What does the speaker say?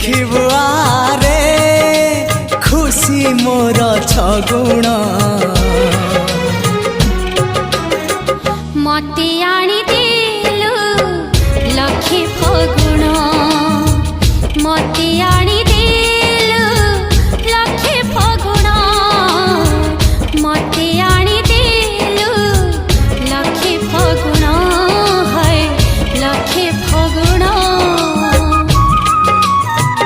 देखिबु आरे खुशी मोर छगुण मते आनी देलु लखे फगुण मते आनी